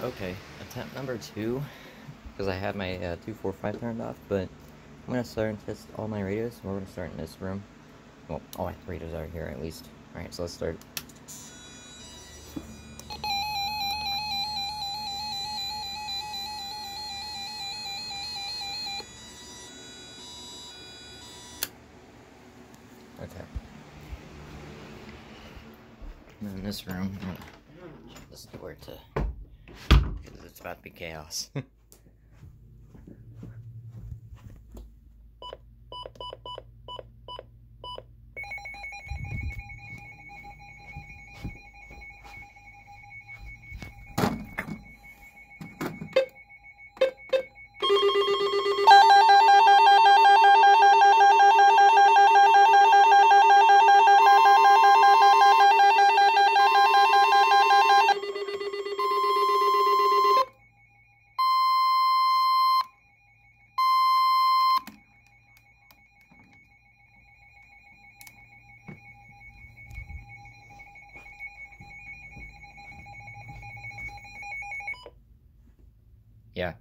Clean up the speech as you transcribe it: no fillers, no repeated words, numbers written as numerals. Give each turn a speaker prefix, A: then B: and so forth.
A: Okay, attempt number 2, because I had my 245 turned off, but I'm going to start and test all my radios. We're going to start in this room. Well, all my radios are here at least. Alright, so let's start. Okay. And in this room, I'm going to shut this door because it's about to be chaos. Yeah.